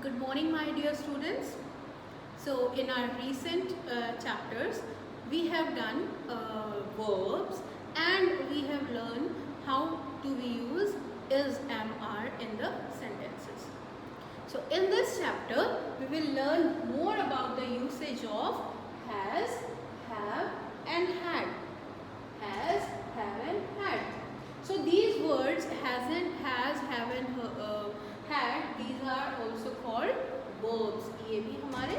Good morning, my dear students. So, in our recent chapters, we have done verbs and we have learned how do we use is, am, are in the sentences. So, in this chapter, we will learn more about the usage of has, have, and had. Has, have, and had. So, these words hasn't, has, haven't, had, these are also called verbs. ये भी हमारे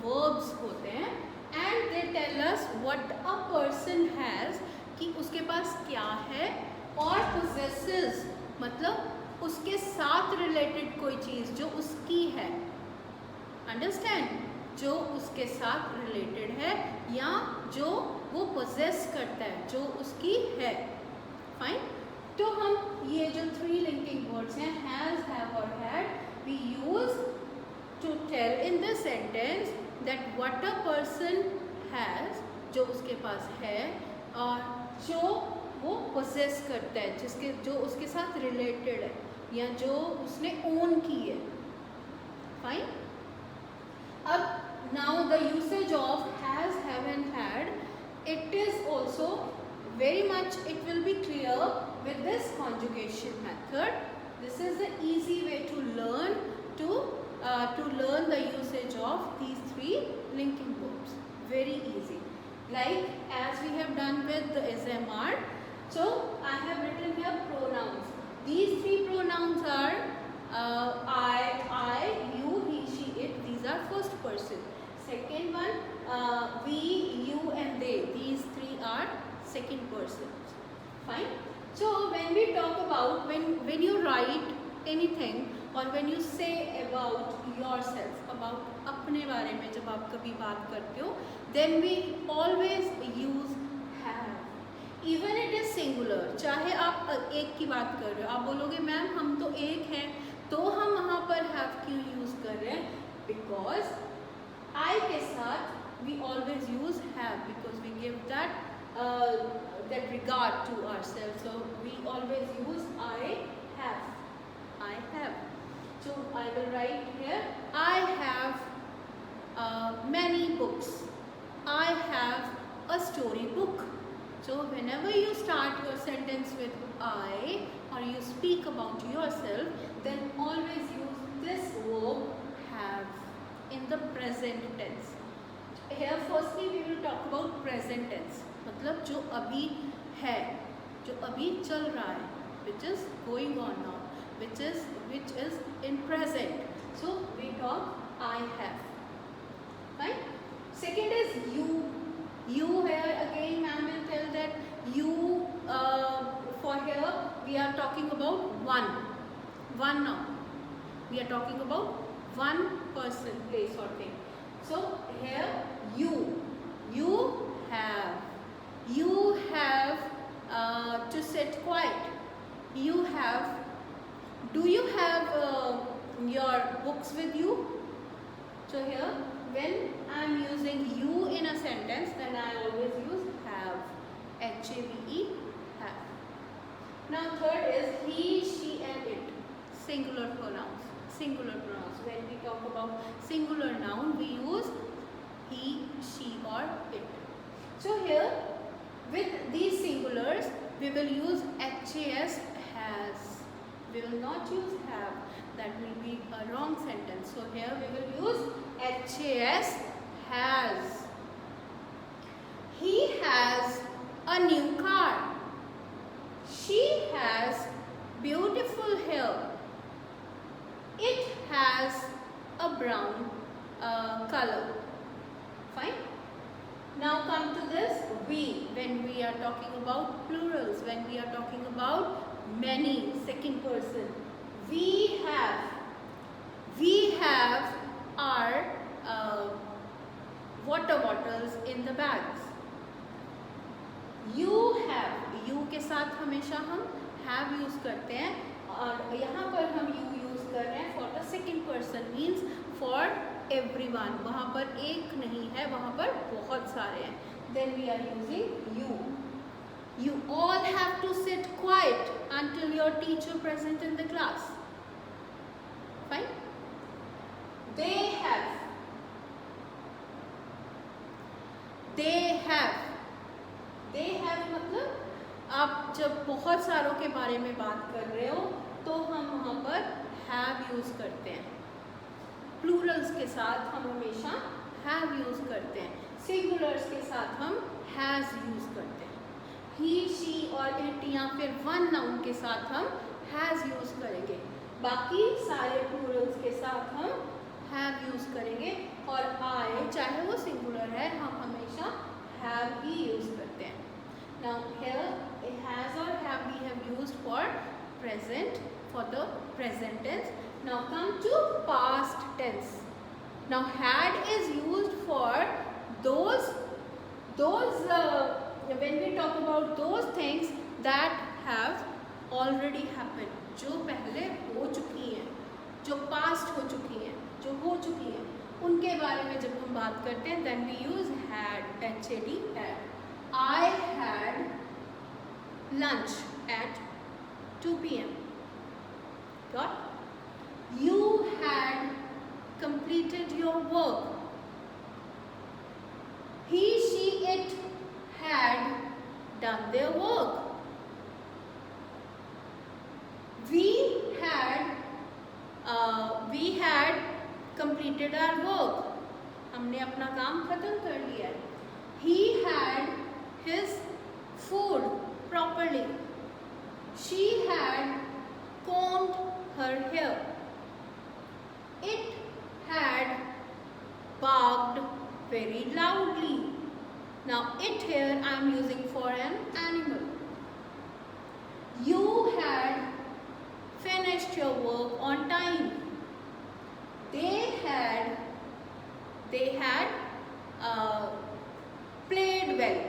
verbs होते हैं. And they tell us what a person has, कि उसके पास क्या है, और possesses मतलब उसके साथ related कोई चीज़ जो उसकी है. Understand? जो उसके साथ related है या जो वो possess करता है, जो उसकी है. Fine? तो हम ये जो three linking words हैं has, have और had, we use to tell in the sentence that what a person has, जो उसके पास है और जो वो possess करता है, जिसके जो उसके साथ related है या जो उसने own की है. Fine? अब now the usage of has, have and had, it is also very much, it will be clear with this conjugation method. This is the easy way to learn the usage of these three linking verbs. Very easy. Like as we have done with the SMR. So I have written here pronouns. These three pronouns are I, you, he, she, it. These are first person. Second one, we, you, and they. These three are second person. Fine. So when we talk about when you write anything or when you say about yourself, about अपने बारे में जब आप कभी बात करते हो, then we always use have. Even it is singular. चाहे आप एक की बात कर रहे हो, आप बोलोगे मैम हम तो एक हैं, तो हम वहाँ पर have क्यों use कर रहे हैं? Because I के साथ we always use have because we give that regard to ourselves. So we always use I have. I have. So I will write here, I have many books. I have a story book. So whenever you start your sentence with I or you speak about yourself, then always use this verb have in the present tense. Here firstly we will talk about present tense. मतलब जो अभी है, जो अभी चल रहा है, which is going on now, which is in present. So we talk I have. Right? Second is you. You here again, ma'am will tell that you. For here we are talking about one now. We are talking about one person, place or thing. So here you have. You have to sit quiet. You have. Do you have your books with you? So here, when I am using you in a sentence, then I always use have. H-A-V-E, have. Now third is he, she, and it. Singular pronouns. Singular pronouns. When we talk about singular noun, we use he, she, or it. So here, with these singulars, we will use HAS, has. We will not use have. That will be a wrong sentence. So here we will use HAS, has. He has a new car. She has beautiful hair. It has a brown color. Fine? Now come to this we, when we are talking about plurals, when we are talking about many, second person. We have our water bottles in the bags. You have, you के साथ हमेशा हम have use करते हैं और यहाँ पर हम you use कर रहे हैं for the second person, means for everyone. वहाँ पर एक नहीं है, वहाँ पर बहुत सारे हैं. Then we are using you. You all have to sit quiet until your teacher present in the class. Fine? जब बहुत सारों के बारे में बात कर रहे हो तो हम वहाँ पर हैव यूज़ करते हैं। प्लूरल्स के साथ हम हमेशा हैव यूज़ करते हैं, सिंगुलर्स के साथ हम हैज़ यूज़ करते हैं। ही, शी और इट या फिर वन नाउन के साथ हम हैज़ यूज़ करेंगे, बाकी सारे प्लूरल्स के साथ हम हैव यूज़ करेंगे। और आई, चाहे वो सिंगुलर है, हम हमेशा हैव ही यूज़ करते हैं। नाउ हियर हैज़ और have we have used for present, for the present tense. Now come to past tense. Now had is used for those when we talk about those things that have already happened, जो पहले हो चुकी हैं, जो past हो चुकी हैं, जो हो चुकी हैं, उनके बारे में जब हम बात करते हैं then we use had, had. I had lunch at 2 p.m. Got? You had completed your work. He, she, it had done their work. We had completed our work. हमने अपना काम खत्म कर लिया है. He had his food properly. She had combed her hair. It had barked very loudly. Now it here I am using for an animal. You had finished your work on time. They had played well.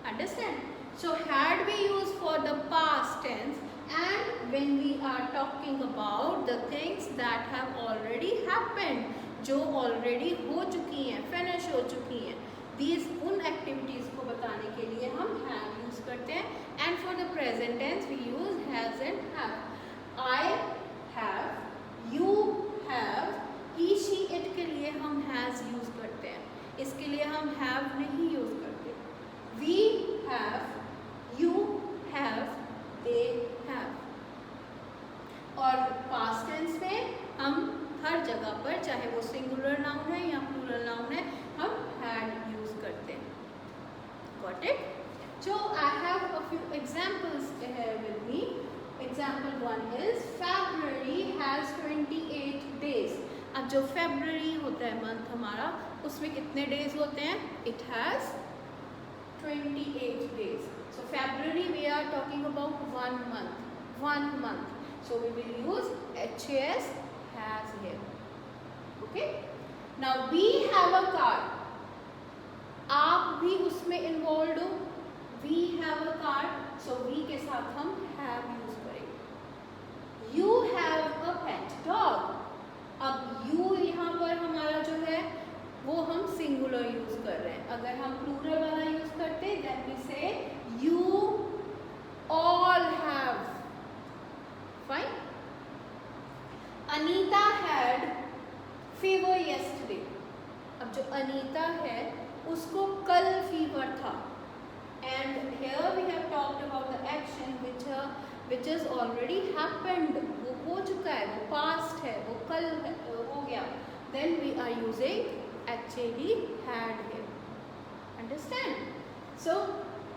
Understand? So had we use for the past tense, and when we are talking about the things that have already happened, जो already हो चुकी हैं, finish हो चुकी हैं, these उन activities को बताने के लिए हम have use करते हैं. And for the present tense we use has and have. I have, you have, he, she, it के लिए हम has use करते हैं. इसके लिए हम have नहीं use करते. We have, you have, they have. और past tense में हम हर जगह पर, चाहे वो singular noun है या plural noun है, हम had use करते हैं. Got it? So I have a few examples here with me. Example 1 is February has 28 days. अब जो February होता है month हमारा, उसमें कितने days होते हैं? It has 28 days. So February we are talking about 1 month. 1 month. So we will use HAS has here. Okay? Now we have a car. आप भी उसमें involved हो. We have a car. So we के साथ हम have use करेंगे. You have a pet dog. अब you यहाँ पर हमारा जो है वो हम singular use कर रहे हैं. अगर हम plural वाला use करते हैं then we say you all have. Fine. Anita had fever yesterday. अब जो अनीता है उसको कल fever था. And here we have talked about the action which has already happened. वो हो चुका है, वो past है, वो कल हो गया. Then we are using actually had here. Understand? So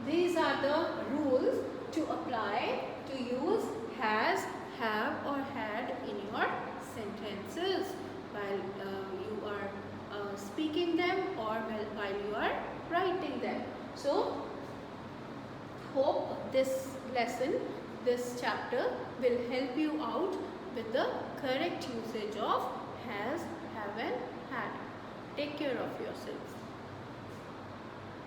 these are the rules to apply to use has, have or had in your sentences while you are speaking them or while you are writing them. So hope this lesson, this chapter will help you out with the correct usage of has, have and had. Take care of yourself.